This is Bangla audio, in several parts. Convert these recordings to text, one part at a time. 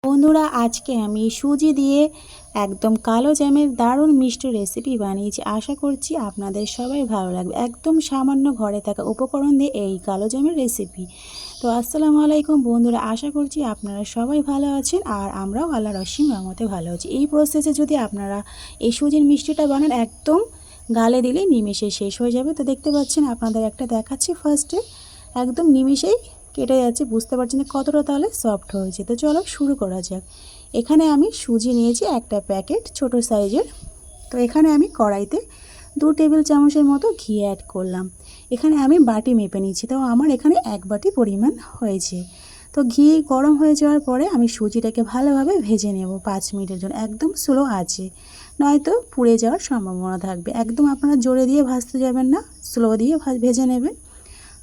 বন্ধুরা, আজকে আমি সুজি দিয়ে একদম কালো জ্যামের দারুণ মিষ্টি রেসিপি বানিয়েছি। আশা করছি আপনাদের সবাই ভালো লাগবে। একদম সামান্য ঘরে থাকা উপকরণ দিয়ে এই কালো জ্যামের রেসিপি। তো আসসালামু আলাইকুম বন্ধুরা, আশা করছি আপনারা সবাই ভালো আছেন আর আমরাও আল্লাহর অসীম রহমতে ভালো আছি। এই প্রসেসে যদি আপনারা এই সুজির মিষ্টিটা বানান, একদম গালে দিলে নিমেষে শেষ হয়ে যাবে। তো দেখতে পাচ্ছেন, আপনাদের একটা দেখাচ্ছি। ফার্স্টে একদম নিমেষেই কেটে যাচ্ছে, বুঝতে পারছেন যে কতটা তাহলে সফট হয়েছে। তো চলো শুরু করা যাক। এখানে আমি সুজি নিয়েছি একটা প্যাকেট ছোট সাইজের। তো এখানে আমি কড়াইতে 2 টেবিল চামচের মতো ঘি অ্যাড করলাম। এখানে আমি বাটি মেপে নিচ্ছি, তো আমার এখানে 1 বাটি পরিমাণ হয়েছে। তো ঘি গরম হয়ে যাওয়ার পরে আমি সুজিটাকে ভালোভাবে ভেজে নেব 5 মিনিটের জন্য, একদম স্লো আছে, নয়তো পুড়ে যাওয়ার সম্ভাবনা থাকবে। একদম আপনারা জোরে দিয়ে ভাজতে যাবেন না, স্লো দিয়ে ভেজে নেবেন।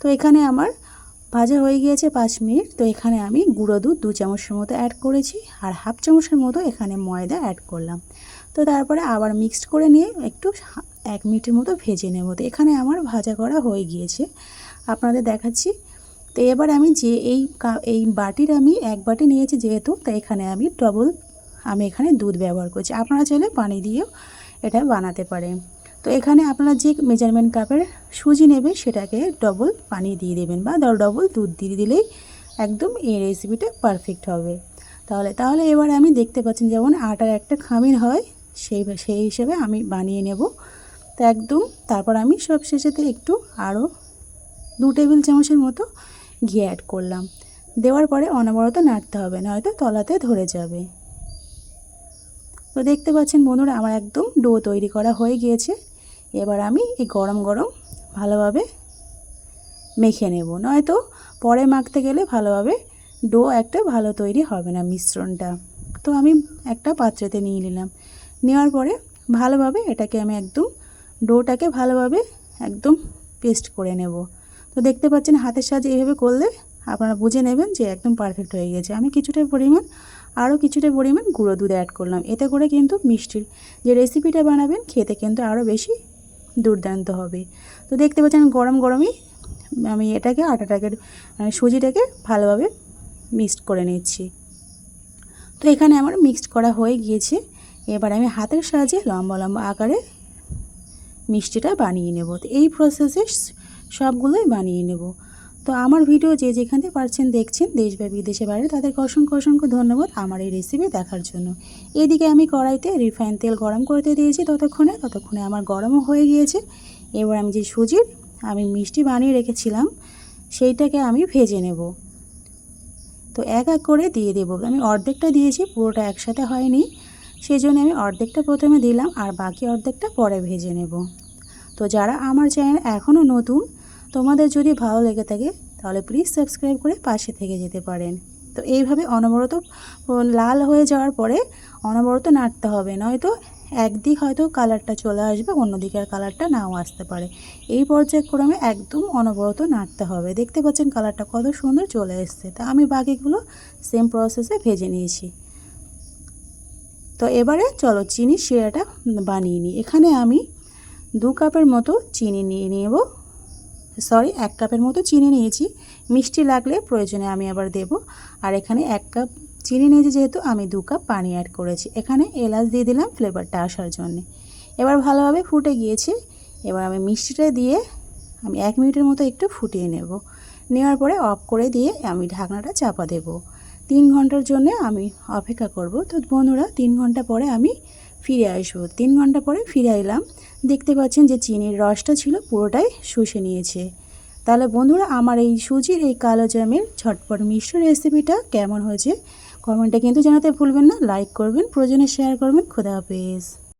তো এখানে আমার ভাজা হয়ে গিয়েছে 5 মিনিট। তো এখানে আমি গুঁড়ো দুধ 2 চামচের মতো অ্যাড করেছি আর হাফ চামচের মতো এখানে ময়দা অ্যাড করলাম। তো তারপরে আবার মিক্সড করে নিয়ে একটু 1 মিনিটের মতো ভেজে নেব। তো এখানে আমার ভাজা করা হয়ে গিয়েছে, আপনাদের দেখাচ্ছি। তো এবার আমি যে এই বাটির আমি 1 বাটি নিয়েছি যেহেতু, তো এখানে আমি এখানে দুধ ব্যবহার করছি। আপনারা চাইলে পানি দিয়েও এটা বানাতে পারেন। তো এখানে আপনারা যে মেজারমেন্ট কাপের সুজি নেবে সেটাকে ডবল পানি দিয়ে দেবেন বা ডবল দুধ দিয়ে দিলেই একদম এই রেসিপিটা পারফেক্ট হবে। তাহলে এবার আমি দেখতে পাচ্ছেন যেমন আটার একটা খামির হয় সেই হিসেবে আমি বানিয়ে নেব। তো একদম তারপর আমি সব শেষেতে একটু আরও 2 টেবিল চামচের মতো ঘি অ্যাড করলাম। দেওয়ার পরে অনবরত নাড়তে হবে, নয়তো তলাতে ধরে যাবে। তো দেখতে পাচ্ছেন বন্ধুরা, আমার একদম ডো তৈরি করা হয়ে গিয়েছে। এবার আমি এই গরম গরম ভালোভাবে মেখে নেব, নয়তো পরে মাখতে গেলে ভালোভাবে ডো একটা ভালো তৈরি হবে না মিশ্রণটা। তো আমি একটা পাত্রেতে নিয়ে নিলাম। নেওয়ার পরে ভালোভাবে এটাকে আমি একদম ডোটাকে ভালোভাবে একদম পেস্ট করে নেব। তো দেখতে পাচ্ছেন হাতের সাহায্যে এইভাবে করলে আপনারা বুঝে নেবেন যে একদম পারফেক্ট হয়ে গেছে। আমি আরও কিছুটা পরিমাণ গুঁড়ো দুধ অ্যাড করলাম। এতে করে কিন্তু মিষ্টির যে রেসিপিটা বানাবেন খেতে কিন্তু আরও বেশি দুর্দান্ত হবে। তো দেখতে পাচ্ছেন গরম গরমই আমি সুজিটাকে ভালোভাবে মিক্সড করে নিচ্ছি। তো এখানে আমার মিক্সড করা হয়ে গিয়েছে। এবার আমি হাতের সাহায্যে লম্বা লম্বা আকারে মিষ্টিটা বানিয়ে নেব। তো এই প্রসেসে সবগুলোই বানিয়ে নেব। তো আমার ভিডিও যে যেখান থেকে পারছেন দেখছেন, দেশ বা বিদেশে বাইরে, তাদেরকে অসংখ্য অসংখ্য ধন্যবাদ আমার এই রেসিপি দেখার জন্য। এদিকে আমি কড়াইতে রিফাইন তেল গরম করতে দিয়েছি ততক্ষণে আমার গরমও হয়ে গিয়েছে। এবার আমি যে আমি মিষ্টি বানিয়ে রেখেছিলাম সেইটাকে আমি ভেজে নেব। তো এক এক করে দিয়ে দেব। আমি অর্ধেকটা দিয়েছি, পুরোটা একসাথে হয়নি, সেই জন্য আমি অর্ধেকটা প্রথমে দিলাম আর বাকি অর্ধেকটা পরে ভেজে নেব। তো যারা আমার চ্যানেল এখনও নতুন, তোমাদের যদি ভালো লেগে থাকে তাহলে প্লিজ সাবস্ক্রাইব করে পাশে থেকে যেতে পারেন। তো এইভাবে অনবরত লাল হয়ে যাওয়ার পরে অনবরত নাড়তে হবে, নয়তো একদিক হয়তো কালারটা চলে আসবে, অন্যদিকের কালারটা নাও আসতে পারে। এই পর্যায়ক্রমে একদম অনবরত নাড়তে হবে। দেখতে পাচ্ছেন কালারটা কত সুন্দর চলে এসছে। তা আমি বাকিগুলো সেম প্রসেসে ভেজে নিয়েছি। তো এবারে চলো চিনি শিরাটা বানিয়ে নিই। এখানে আমি 2 কাপের মতো চিনি নিয়ে নেব। 1 কাপের মতো চিনি নিয়েছি। মিষ্টি লাগলে প্রয়োজনে আমি আবার দেব। আর এখানে 1 কাপ চিনি নিয়েছি যেহেতু, আমি 2 কাপ পানি অ্যাড করেছি। এখানে এলাচ দিয়ে দিলাম ফ্লেভারটা আসার জন্য। এবার ভালোভাবে ফুটে গিয়েছে। এবার আমি মিষ্টিটা দিয়ে আমি 1 মিনিটের মতো একটু ফুটিয়ে নেওয়ার পরে অফ করে দিয়ে আমি ঢাকনাটা চাপা দেব। 3 ঘন্টার জন্য আমি অপেক্ষা করব। তো বন্ধুরা, 3 ঘন্টা পরে আমি ফিরে আসবো। 3 ঘন্টা পরে ফিরে এলাম। দেখতে পাচ্ছেন যে চিনির রসটা ছিল পুরোটাই শুষে নিয়েছে। তাহলে বন্ধুরা, আমার এই সুজির এই কালো জ্যামের ঝটপট মিষ্টি রেসিপিটা কেমন হয়েছে কমেন্টে কিন্তু জানাতে ভুলবেন না। লাইক করবেন, প্রয়োজনে শেয়ার করবেন। খোদা হাফেজ।